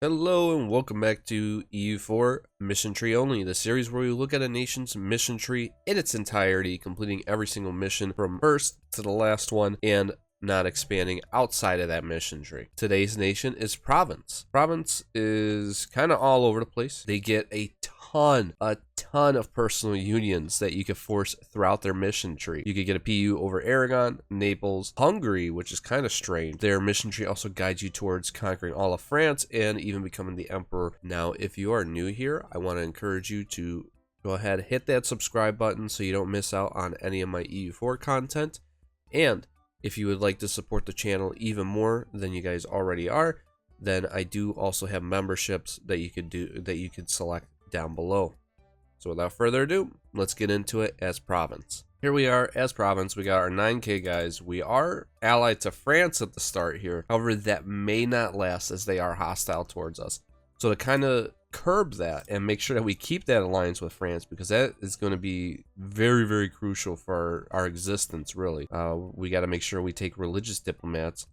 Hello and welcome back to EU4 Mission Tree Only, the series where we look at a nation's mission tree in its entirety, completing every single mission from first to the last one and not expanding outside of that mission tree. Today's nation is Provence. Provence is kind of all over the place. They get a ton of personal unions that you could force throughout their mission tree. You could get a PU over Aragon, Naples, Hungary, which is kind of strange. Their mission tree also guides you towards conquering all of France and even becoming the emperor. Now, if you are new here, I want to encourage you to go ahead, hit that subscribe button so you don't miss out on any of my EU4 content. And if you would like to support the channel even more than you guys already are, then I do also have memberships that you could select down below. So without further ado, let's get into it as Provence. Here we are as Provence. We got our 9k guys. We are allied to France at the start here. However, that may not last as they are hostile towards us. So to kind of curb that and make sure that we keep that alliance with France, because that is going to be very crucial for our existence, really. We got to make sure we take religious diplomats.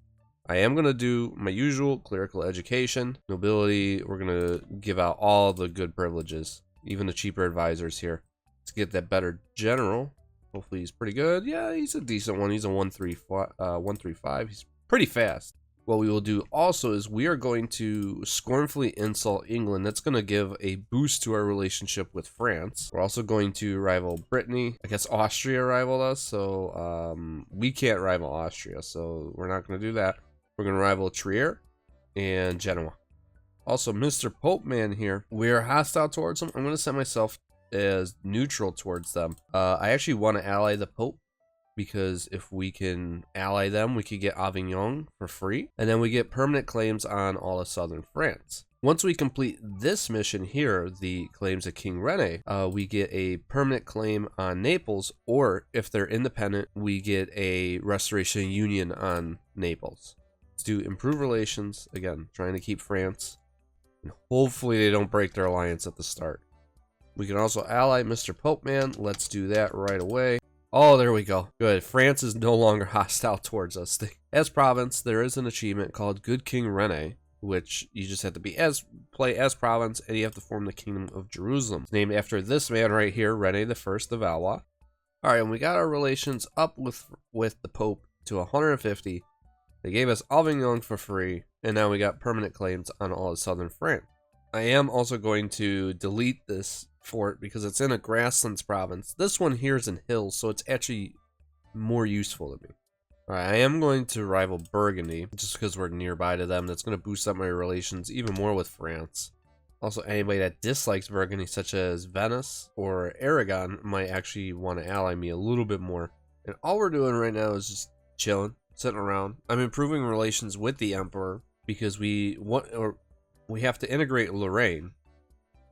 I am going to do my usual clerical education, nobility. We're going to give out all the good privileges, even the cheaper advisors here. Let's get that better general. Hopefully he's pretty good. Yeah, he's a decent one. He's a 135. He's pretty fast. What we will do also is we are going to scornfully insult England. That's going to give a boost to our relationship with France. We're also going to rival Brittany. I guess Austria rivaled us, so we can't rival Austria, so we're not going to do that. We're going to rival Trier and Genoa. Also, Mr. Pope Man here, we are hostile towards him. I'm going to set myself as neutral towards them. I actually want to ally the Pope, because if we can ally them, we could get Avignon for free, and then we get permanent claims on all of southern France. Once we complete this mission here, the claims of King Rene, we get a permanent claim on Naples, or if they're independent, we get a restoration union on Naples. Let's do improve relations, again, trying to keep France, and hopefully they don't break their alliance at the start. We can also ally Mr. Pope Man. Let's do that right away. Oh, there we go. Good. France is no longer hostile towards us. As Provence, there is an achievement called Good King Rene, which you just have to play as Provence, and you have to form the Kingdom of Jerusalem. It's named after this man right here, Rene the First of Valois. All right, and we got our relations up with the Pope to 150. They gave us Avignon for free, and now we got permanent claims on all of southern France. I am also going to delete this fort because it's in a grasslands province. This one here is in hills, so it's actually more useful to me. Alright, I am going to rival Burgundy just because we're nearby to them. That's going to boost up my relations even more with France. Also, anybody that dislikes Burgundy, such as Venice or Aragon, might actually want to ally me a little bit more. And all we're doing right now is just chilling, sitting around. I'm improving relations with the Emperor because we have to integrate Lorraine.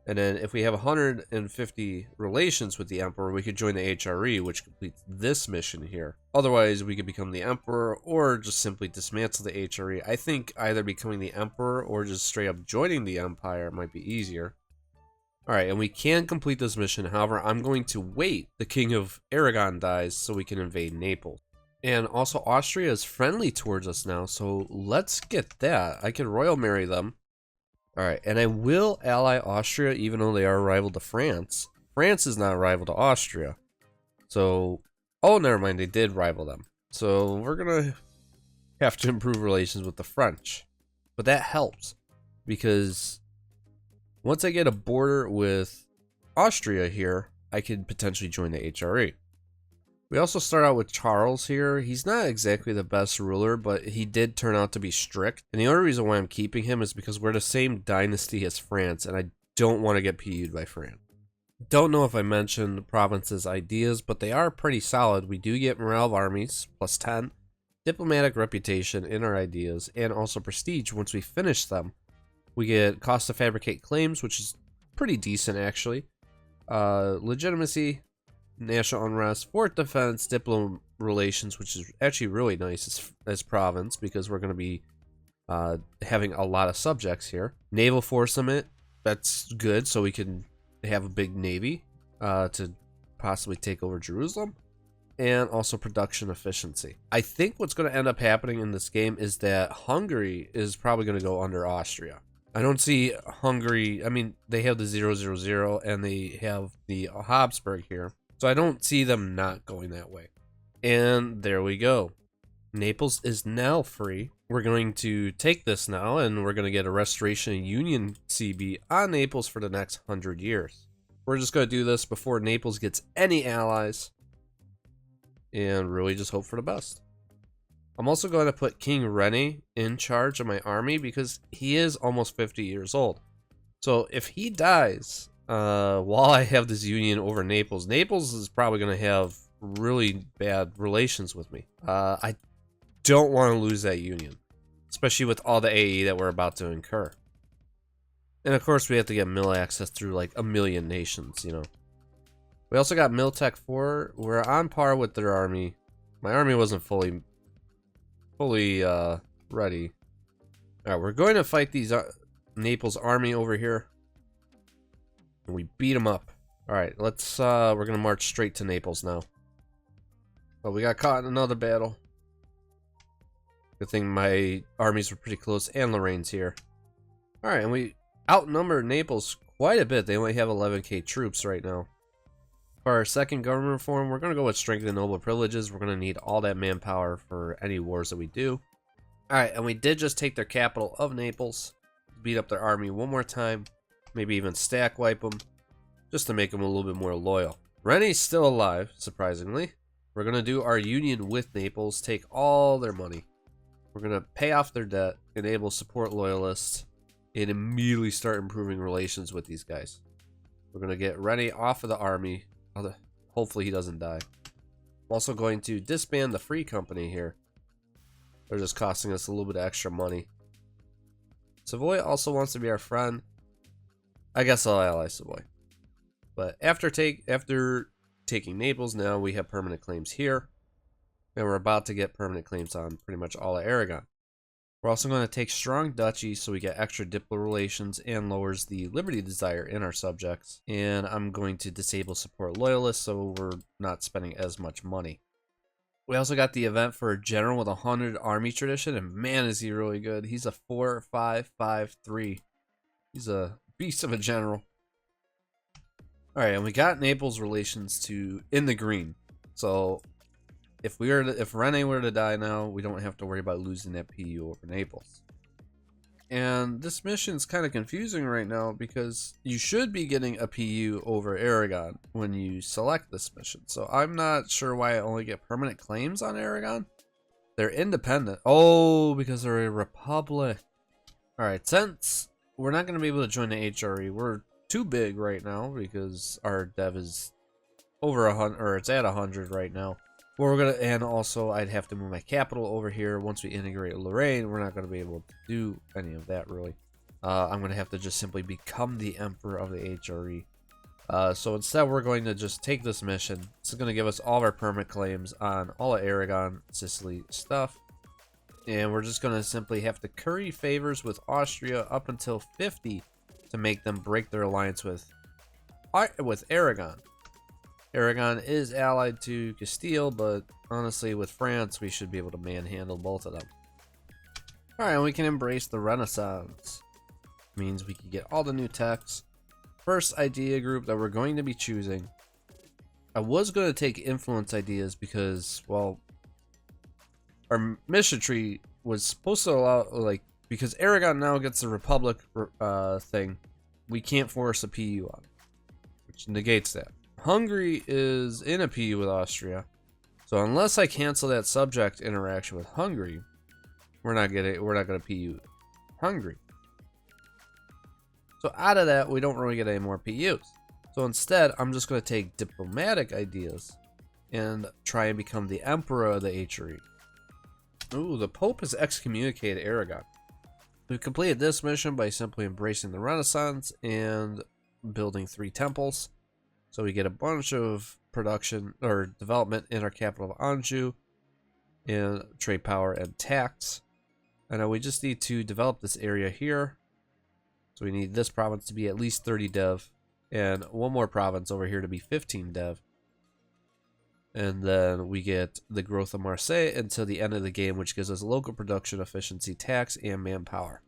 And then if we have 150 relations with the Emperor, we could join the HRE, which completes this mission here. Otherwise, we could become the Emperor or just simply dismantle the HRE. I think either becoming the Emperor or just straight up joining the Empire might be easier. Alright, and we can complete this mission. However, I'm going to wait. The King of Aragon dies so we can invade Naples. And also, Austria is friendly towards us now, so let's get that. I can royal marry them. Alright, and I will ally Austria even though they are rival to France. France is not rival to Austria. So, oh, never mind, they did rival them. So, we're going to have to improve relations with the French. But that helps, because once I get a border with Austria here, I could potentially join the HRE. We also start out with Charles here. He's not exactly the best ruler, but he did turn out to be strict. And the only reason why I'm keeping him is because we're the same dynasty as France, and I don't want to get PU'd by France. Don't know if I mentioned Provence's ideas, but they are pretty solid. We do get morale of armies, plus 10, diplomatic reputation in our ideas, and also prestige once we finish them. We get cost to fabricate claims, which is pretty decent actually. Legitimacy, national unrest, fort defense, diplomatic relations, which is actually really nice as Provence because we're going to be having a lot of subjects here. Naval forcement, that's good, so we can have a big navy to possibly take over Jerusalem. And also production efficiency. I think what's going to end up happening in this game is that Hungary is probably going to go under Austria. I don't see Hungary. I mean, they have the 000 and they have the Habsburg here. So I don't see them not going that way. And there we go. Naples is now free. We're going to take this now and we're going to get a Restoration and Union CB on Naples for the next 100 years. We're just going to do this before Naples gets any allies and really just hope for the best. I'm also going to put King Rene in charge of my army because he is almost 50 years old. So if he dies while I have this union over Naples, Naples is probably going to have really bad relations with me. I don't want to lose that union, especially with all the AE that we're about to incur. And of course we have to get mill access through like a million nations, you know. We also got Mill Tech 4. We're on par with their army. My army wasn't fully ready. Alright, we're going to fight these Naples army over here. And we beat them up. Alright, let's we're gonna march straight to Naples now. Oh, we got caught in another battle. Good thing my armies were pretty close, and Lorraine's here. Alright, and we outnumber Naples quite a bit. They only have 11k troops right now. For our second government reform, we're going to go with strength and noble privileges. We're going to need all that manpower for any wars that we do. Alright, and we did just take their capital of Naples. Beat up their army one more time. Maybe even stack wipe them. Just to make them a little bit more loyal. Rene's still alive, surprisingly. We're going to do our union with Naples. Take all their money. We're going to pay off their debt. Enable support loyalists. And immediately start improving relations with these guys. We're going to get Rene off of the army. Hopefully he doesn't die. I'm also going to disband the Free Company here. They're just costing us a little bit of extra money. Savoy also wants to be our friend. I guess I'll ally Savoy. But after taking Naples, now we have permanent claims here. And we're about to get permanent claims on pretty much all of Aragon. We're also going to take strong duchy so we get extra diplomatic relations and lowers the liberty desire in our subjects. And I'm going to disable support loyalists so we're not spending as much money. We also got the event for a general with 100 army tradition, and man is he really good. He's a 4-5-5-3. He's a beast of a general. Alright, and we got Naples relations in the green. So if Rene were to die now, we don't have to worry about losing that PU over Naples. And this mission's kind of confusing right now because you should be getting a PU over Aragon when you select this mission. So I'm not sure why I only get permanent claims on Aragon. They're independent. Oh, because they're a republic. Alright, since we're not going to be able to join the HRE, we're too big right now because our dev is over 100, or it's at 100 right now. Well, and also I'd have to move my capital over here. Once we integrate Lorraine, we're not going to be able to do any of that really. I'm going to have to just simply become the emperor of the HRE. So instead we're going to just take this mission. This is going to give us all of our permanent claims on all of Aragon, Sicily stuff. And we're just going to simply have to curry favors with Austria up until 50 to make them break their alliance with Aragon. Aragon is allied to Castile, but honestly with France we should be able to manhandle both of them. Alright, and we can embrace the Renaissance. Means we can get all the new techs. First idea group that we're going to be choosing. I was going to take influence ideas because, well, our mission tree was supposed to allow, like, because Aragon now gets the Republic thing, we can't force a PU on, which negates that. Hungary is in a PU with Austria, so unless I cancel that subject interaction with Hungary, we're not gonna PU Hungary. So out of that, we don't really get any more PUs. So instead, I'm just gonna take diplomatic ideas and try and become the emperor of the HRE. Ooh, the Pope has excommunicated Aragon. We completed this mission by simply embracing the Renaissance and building 3 temples. So we get a bunch of production or development in our capital of Anjou, and trade power and tax. And we just need to develop this area here. So we need this province to be at least 30 dev, and one more province over here to be 15 dev. And then we get the growth of Marseille until the end of the game, which gives us local production, efficiency, tax, and manpower.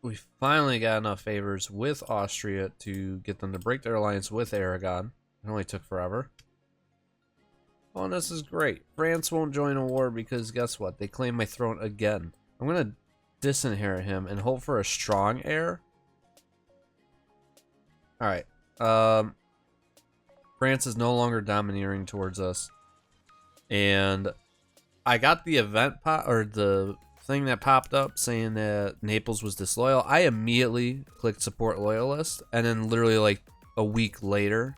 we finally got enough favors with Austria to get them to break their alliance with Aragon. It only took forever. Oh, and this is great. France won't join a war because guess what? They claim my throne again. I'm going to disinherit him and hope for a strong heir. Alright. France is no longer domineering towards us. And I got the event or the thing that popped up saying that Naples was disloyal. I immediately clicked support loyalist, and then literally like a week later,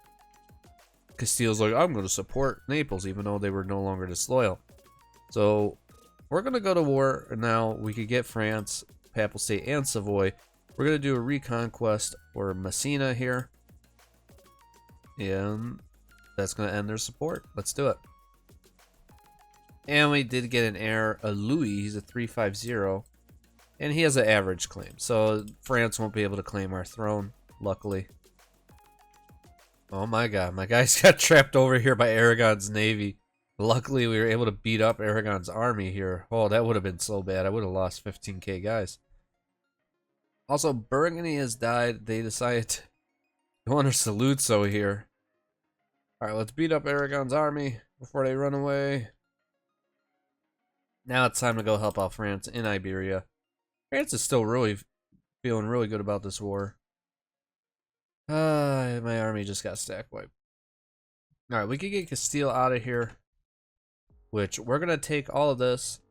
Castile's like, I'm going to support Naples, even though they were no longer disloyal. So we're going to go to war now. We could get France, Papal State, and Savoy. We're going to do a reconquest for Messina here. And that's going to end their support. Let's do it. And we did get an heir, a Louis. He's a 350. And he has an average claim. So France won't be able to claim our throne, luckily. Oh my god, my guys got trapped over here by Aragon's navy. Luckily, we were able to beat up Aragon's army here. Oh, that would have been so bad. I would have lost 15k guys. Also, Burgundy has died. They decided to go under Saluzzo here. Alright, let's beat up Aragon's army before they run away. Now it's time to go help out France in Iberia. France is still really feeling really good about this war. My army just got stack wiped. Alright, we can get Castile out of here. Which, we're going to take all of this.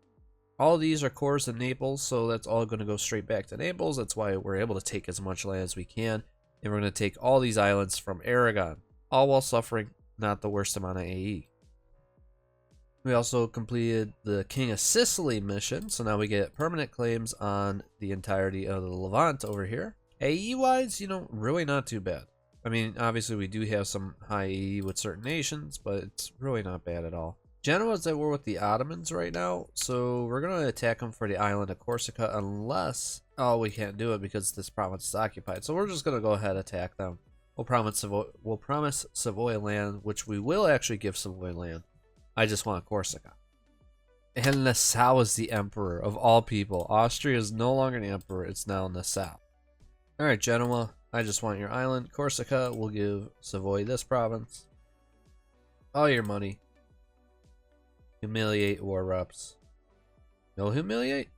All of these are cores in Naples, so that's all going to go straight back to Naples. That's why we're able to take as much land as we can. And we're going to take all these islands from Aragon. All while suffering not the worst amount of AE. We also completed the King of Sicily mission, so now we get permanent claims on the entirety of the Levant over here. AE-wise, you know, really not too bad. I mean, obviously we do have some high AE with certain nations, but it's really not bad at all. Genoa's at war with the Ottomans right now, so we're going to attack them for the island of Corsica unless... Oh, we can't do it because this province is occupied, so we're just going to go ahead and attack them. We'll promise Savoy land, which we will actually give Savoy land. I just want Corsica. And Nassau is the emperor of all people. Austria is no longer the emperor, it's now Nassau. Alright, Genoa, I just want your island. Corsica, we'll give Savoy this province. All your money. Humiliate war reps. No humiliate?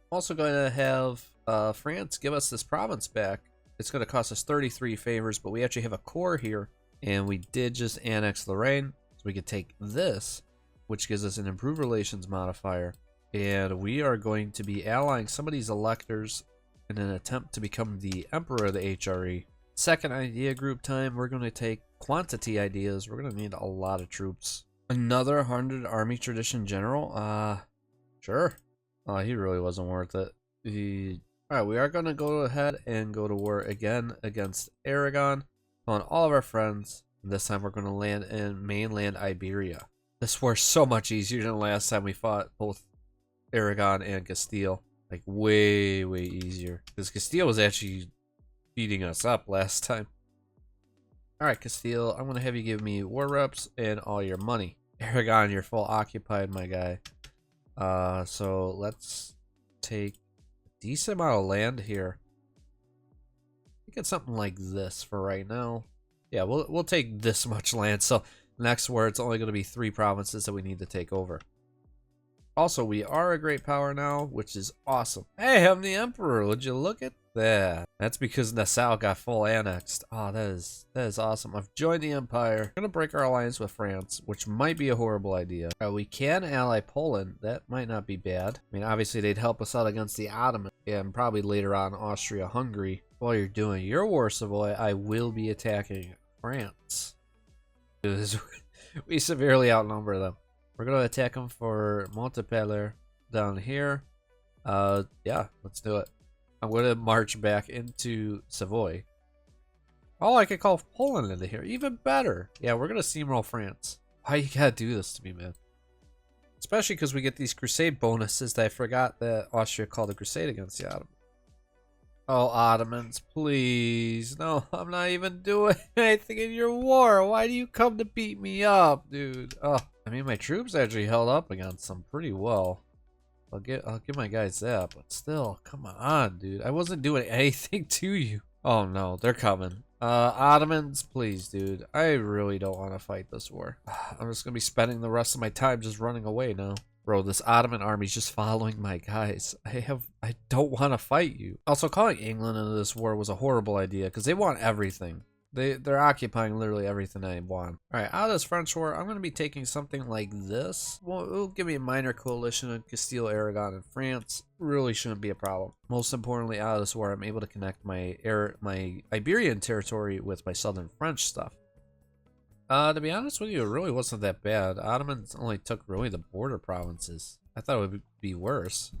Also going to have France give us this province back. It's going to cost us 33 favors, but we actually have a core here. And we did just annex Lorraine. So we could take this, which gives us an improved relations modifier. And we are going to be allying some of these electors in an attempt to become the emperor of the HRE. Second idea group time, we're going to take quantity ideas. We're going to need a lot of troops. Another 100 army tradition general? Sure. Oh, he really wasn't worth it. Alright, we are going to go ahead and go to war again against Aragon. On all of our friends. This time we're going to land in mainland Iberia. This war's so much easier than last time we fought both Aragon and Castile. Like, way, way easier. Because Castile was actually beating us up last time. Alright, Castile, I'm going to have you give me war reps and all your money. Aragon, you're full occupied, my guy. So let's take a decent amount of land here. Get something like this for right now. Yeah, we'll take this much land. So next war, it's only going to be 3 provinces that we need to take over. Also, we are a great power now, which is awesome. Hey, I'm the emperor. Would you look at that? That's because Nassau got full annexed. Oh, that is awesome. I've joined the empire. I'm going to break our alliance with France, which might be a horrible idea. We can ally Poland. That might not be bad. I mean, obviously, they'd help us out against the Ottomans. And probably later on, Austria-Hungary. While you're doing your war, Savoy, I will be attacking France. We severely outnumber them. We're going to attack them for Montpellier down here. Yeah, let's do it. I'm going to march back into Savoy. Oh, I could call Poland into here. Even better. Yeah, we're going to steamroll France. Why you got to do this to me, man? Especially because we get these crusade bonuses that I forgot that Austria called a crusade against the Ottomans. Oh, Ottomans, please. No, I'm not even doing anything in your war. Why do you come to beat me up, dude? Oh, I mean, my troops actually held up against them pretty well. I'll give my guys that, but still, come on, dude. I wasn't doing anything to you. Oh no, they're coming. Ottomans, please, dude. I really don't want to fight this war. I'm just gonna be spending the rest of my time just running away now. Bro, this Ottoman army's just following my guys. I don't want to fight you. Also, calling England into this war was a horrible idea because they want everything. They're occupying literally everything I want. Alright, out of this French war, I'm going to be taking something like this. Well, it'll give me a minor coalition of Castile, Aragon, and France. Really shouldn't be a problem. Most importantly, out of this war, I'm able to connect my Iberian territory with my southern French stuff. To be honest with you, it really wasn't that bad. Ottomans only took really the border provinces. I thought it would be worse.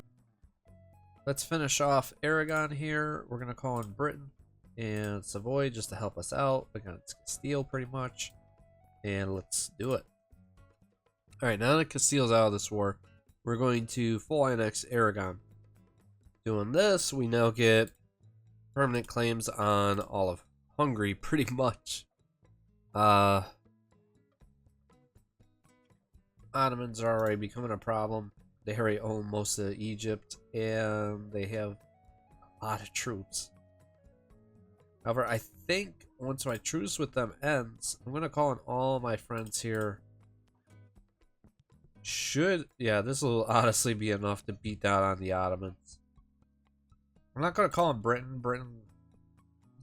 Let's finish off Aragon here. We're going to call in Britain and Savoy just to help us out against Castile pretty much. And let's do it. Alright, now that Castile's out of this war, we're going to full annex Aragon. Doing this, we now get permanent claims on all of Hungary pretty much. Ottomans are already becoming a problem. They already own most of Egypt and they have a lot of troops. However, I think once my truce with them ends, I'm going to call in all my friends here. Yeah, this will honestly be enough to beat down on the Ottomans. I'm not going to call in Britain. Britain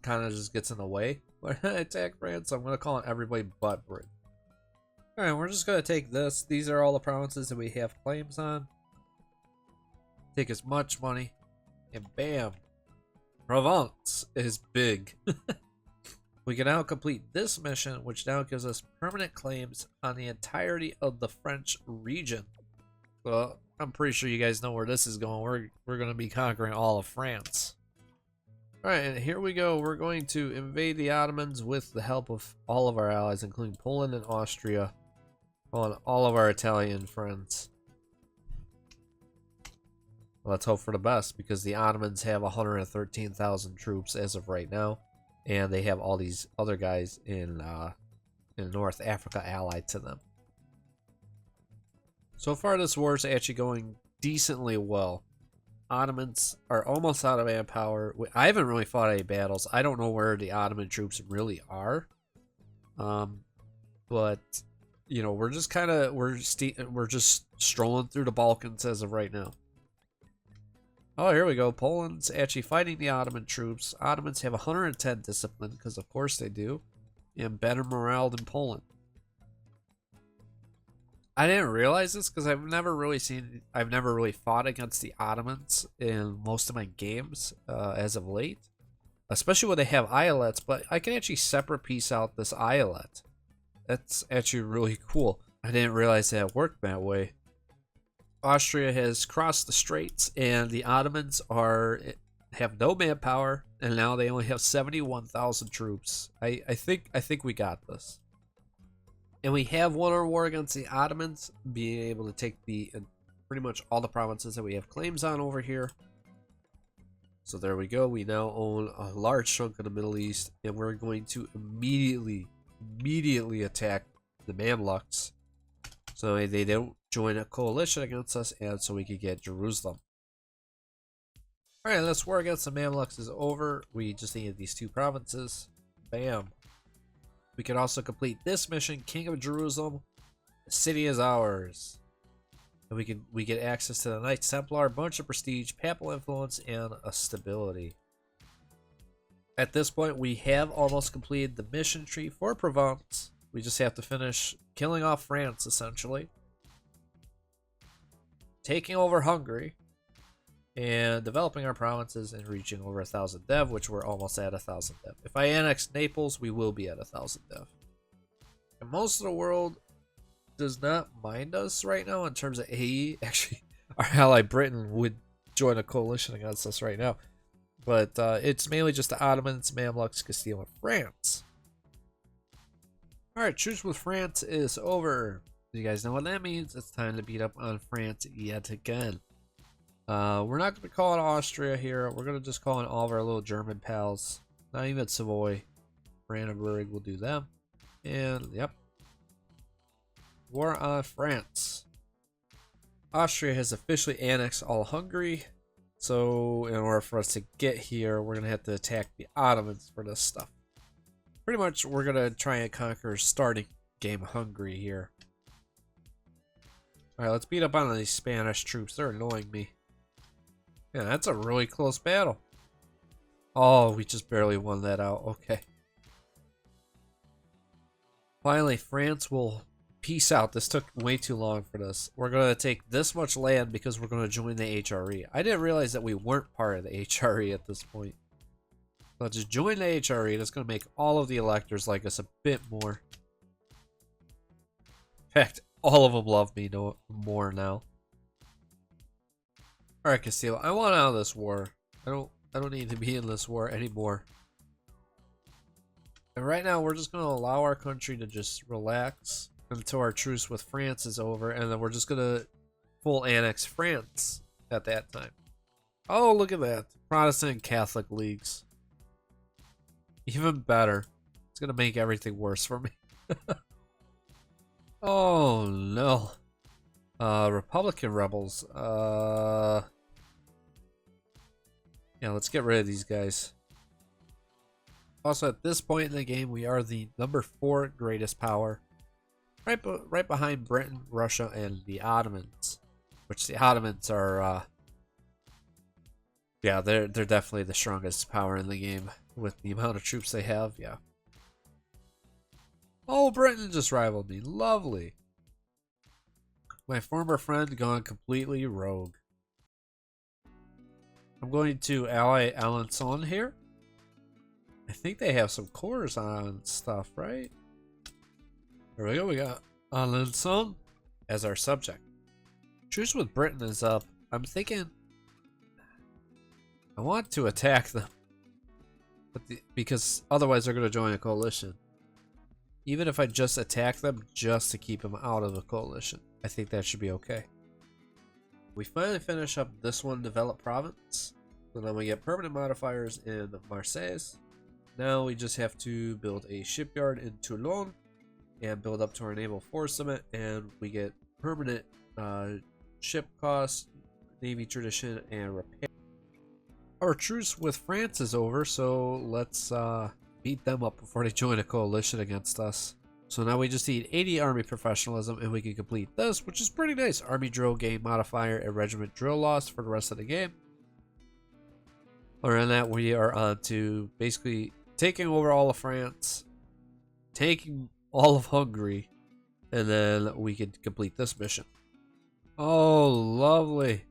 kind of just gets in the way when I attack France, so I'm going to call in everybody but Britain. Alright, we're just going to take this. These are all the provinces that we have claims on. Take as much money, and bam! Provence is big. We can now complete this mission, which now gives us permanent claims on the entirety of the French region. Well, I'm pretty sure you guys know where this is going. We're going to be conquering all of France. Alright, and here we go. We're going to invade the Ottomans with the help of all of our allies, including Poland and Austria, on all of our Italian friends. Let's hope for the best, because the Ottomans have 113,000 troops as of right now, and they have all these other guys in North Africa allied to them. So far, this war is actually going decently well. Ottomans are almost out of manpower. I haven't really fought any battles. I don't know where the Ottoman troops really are, but you know, we're just strolling through the Balkans as of right now. Oh, here we go. Poland's actually fighting the Ottoman troops. Ottomans have 110 discipline, because of course they do, and better morale than Poland. I didn't realize this because I've never really fought against the Ottomans in most of my games as of late, especially when they have islets. But I can actually separate piece out this islet. That's actually really cool. I didn't realize that it worked that way. Austria has crossed the straits, and the Ottomans have no manpower, and now they only have 71,000 troops. I think we got this, and we have won our war against the Ottomans, being able to take pretty much all the provinces that we have claims on over here. So there we go. We now own a large chunk of the Middle East, and we're going to immediately attack the Mamluks, so they don't join a coalition against us, and so we could get Jerusalem. Alright, this war against the Mamluks is over. We just needed these two provinces. Bam. We can also complete this mission, King of Jerusalem. The city is ours. And we get access to the Knights Templar, bunch of prestige, papal influence, and a stability. At this point, we have almost completed the mission tree for Provence. We just have to finish killing off France, essentially, taking over Hungary, and developing our provinces and reaching over 1,000 dev, which we're almost at 1,000 dev. If I annex Naples, we will be at 1,000 dev. And most of the world does not mind us right now in terms of AE. Actually, our ally Britain would join a coalition against us right now. But it's mainly just the Ottomans, Mamluks, Castile, and France. Alright, truce with France is over. You guys know what that means. It's time to beat up on France yet again. We're not going to call in Austria here. We're going to just call in all of our little German pals. Not even Savoy. Brandenburg, we'll do them. And, yep. War on France. Austria has officially annexed all Hungary. So in order for us to get here, we're going to have to attack the Ottomans for this stuff. Pretty much, we're going to try and conquer starting game Hungary here. Alright, let's beat up on these Spanish troops. They're annoying me. Yeah, that's a really close battle. Oh, we just barely won that out. Okay. Finally, France will peace out. This took way too long for this. We're going to take this much land because we're going to join the HRE. I didn't realize that we weren't part of the HRE at this point. Let's just join the HRE. That's going to make all of the electors like us a bit more. In fact, all of them love me more now. Alright, Castile. I want out of this war. I don't need to be in this war anymore. And right now, we're just going to allow our country to just relax until our truce with France is over, and then we're just going to full annex France at that time. Oh, look at that. Protestant and Catholic leagues. Even better. It's going to make everything worse for me. Oh, no. Republican rebels. Yeah, let's get rid of these guys. Also, at this point in the game, we are the number 4 greatest power. Right behind Britain, Russia, and the Ottomans. Which the Ottomans are, yeah, they're definitely the strongest power in the game. With the amount of troops they have, yeah. Oh, Britain just rivaled me. Lovely. My former friend gone completely rogue. I'm going to ally Alençon here. I think they have some cores on stuff, right? There we go. We got Alençon as our subject. Truce with Britain is up. I'm thinking I want to attack them, but because otherwise they're going to join a coalition. Even if I just attack them just to keep them out of the coalition, I think that should be okay. We finally finish up this one, develop province. So then we get permanent modifiers in Marseille. Now we just have to build a shipyard in Toulon and build up to our naval force summit, and we get permanent ship costs, navy tradition, and repair. Our truce with France is over, so let's beat them up before they join a coalition against us. So now we just need 80 army professionalism and we can complete this, which is pretty nice. Army drill gain modifier and regiment drill loss for the rest of the game. Around that, we are on to basically taking over all of France, taking all of Hungary, and then we can complete this mission. Oh, lovely.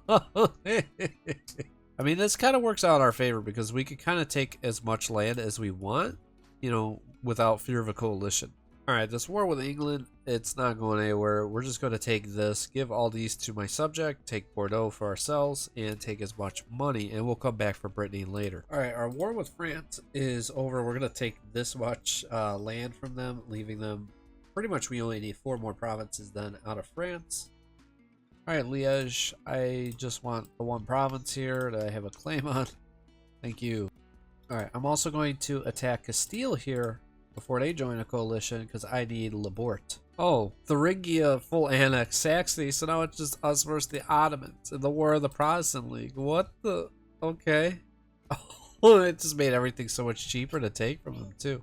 I mean, this kind of works out in our favor because we can kind of take as much land as we want, you know, without fear of a coalition. Alright, this war with England, it's not going anywhere. We're just going to take this, give all these to my subject, take Bordeaux for ourselves, and take as much money, and we'll come back for Brittany later. Alright, our war with France is over. We're going to take this much land from them, leaving them pretty much we only need 4 more provinces then out of France. Alright, Liège, I just want the 1 province here that I have a claim on. Thank you. Alright, I'm also going to attack Castile here before they join a coalition because I need Labort. Oh, Thuringia full annex Saxony, so now it's just us versus the Ottomans in the War of the Protestant League. What the? Okay. Oh, it just made everything so much cheaper to take from them too.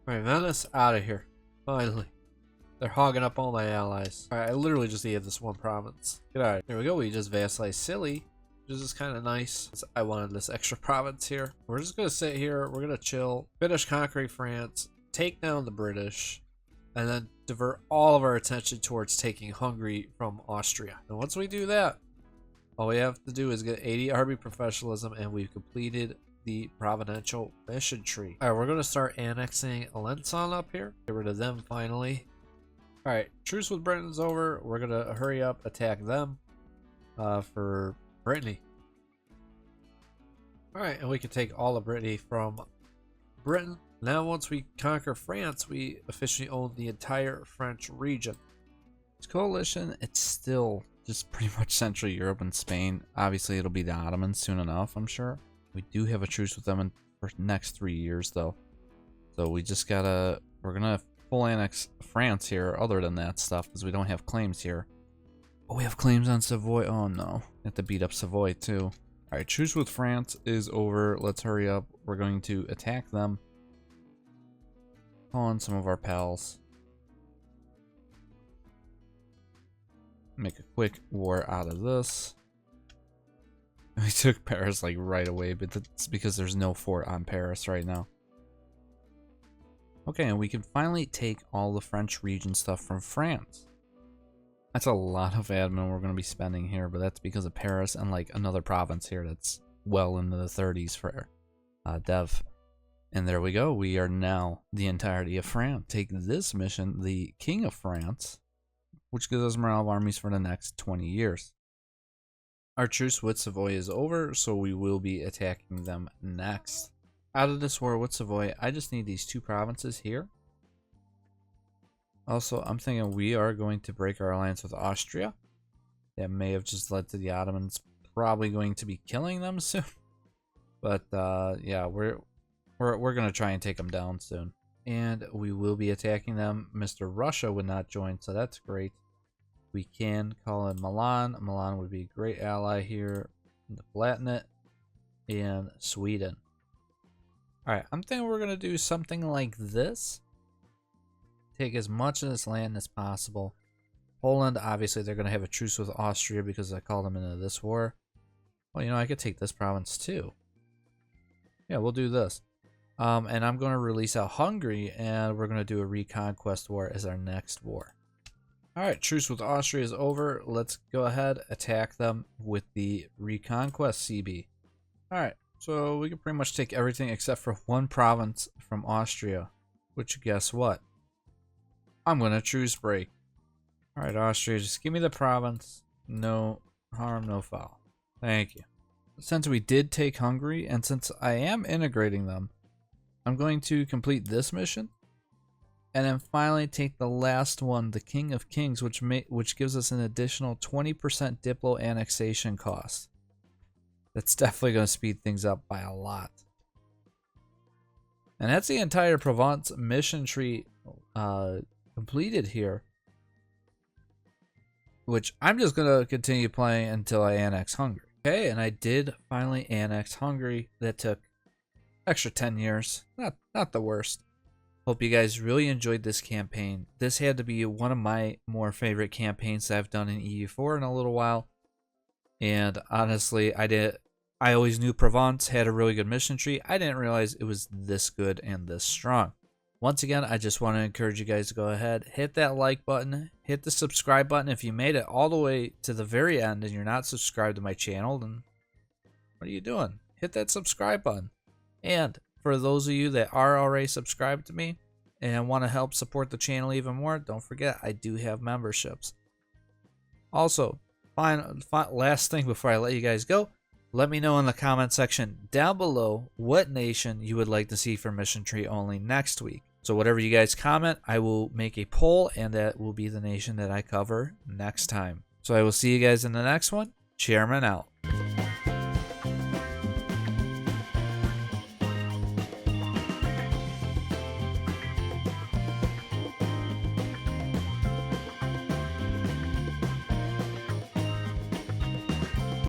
Alright, Venice, out of here. Finally. They're hogging up all my allies. Alright, I literally just needed this 1 province. Get out. There we go, we just vassalized Scilly, which is kind of nice. I wanted this extra province here. We're just going to sit here, we're going to chill, finish conquering France, take down the British, and then divert all of our attention towards taking Hungary from Austria. And once we do that, all we have to do is get 80 army professionalism and we've completed the providential mission tree. Alright, we're going to start annexing Alençon up here. Get rid of them finally. Alright, truce with Britain's over. We're going to hurry up, attack them for Brittany. Alright, and we can take all of Brittany from Britain. Now once we conquer France, we officially own the entire French region. This coalition, it's still just pretty much Central Europe and Spain. Obviously, it'll be the Ottomans soon enough, I'm sure. We do have a truce with them for the next 3 years, though. So we just gotta... We're gonna full annex France here, other than that stuff, because we don't have claims here. Oh, we have claims on Savoy. Oh no. Have to beat up Savoy too. Alright, truce with France is over. Let's hurry up. We're going to attack them. Call on some of our pals. Make a quick war out of this. We took Paris like right away, but that's because there's no fort on Paris right now. Okay, and we can finally take all the French region stuff from France. That's a lot of admin we're going to be spending here, but that's because of Paris and like another province here that's well into the 30s for dev. And there we go. We are now the entirety of France. Take this mission, the King of France, which gives us morale of armies for the next 20 years. Our truce with Savoy is over, so we will be attacking them next. Out of this war with Savoy, I just need these 2 provinces here. Also, I'm thinking we are going to break our alliance with Austria. That may have just led to the Ottomans probably going to be killing them soon. But yeah, we're going to try and take them down soon. And we will be attacking them. Mr. Russia would not join, so that's great. We can call in Milan. Milan would be a great ally here. The Palatinate and Sweden. Alright, I'm thinking we're going to do something like this. Take as much of this land as possible. Poland, obviously, they're going to have a truce with Austria because I called them into this war. Well, you know, I could take this province too. Yeah, we'll do this. And I'm going to release out Hungary, and we're going to do a reconquest war as our next war. Alright, truce with Austria is over. Let's go ahead, attack them with the reconquest CB. Alright, so we can pretty much take everything except for 1 province from Austria. Which, guess what? I'm going to truce break. Alright, Austria, just give me the province. No harm, no foul. Thank you. Since we did take Hungary, and since I am integrating them, I'm going to complete this mission. And then finally take the last one, the King of Kings, which gives us an additional 20% Diplo annexation cost. That's definitely going to speed things up by a lot. And that's the entire Provence mission tree completed here. Which I'm just going to continue playing until I annex Hungary. Okay, and I did finally annex Hungary. That took extra 10 years. Not the worst. Hope you guys really enjoyed this campaign. This had to be one of my more favorite campaigns that I've done in EU4 in a little while. And honestly, I always knew Provence had a really good mission tree. I didn't realize it was this good and this strong. Once again, I just want to encourage you guys to go ahead, hit that like button, hit the subscribe button. If you made it all the way to the very end and you're not subscribed to my channel, then what are you doing? Hit that subscribe button. And for those of you that are already subscribed to me and want to help support the channel even more, don't forget I do have memberships. Also, last thing before I let you guys go, let me know in the comment section down below what nation you would like to see for Mission Tree Only next week. So whatever you guys comment, I will make a poll, and that will be the nation that I cover next time. So I will see you guys in the next one. Chairman out.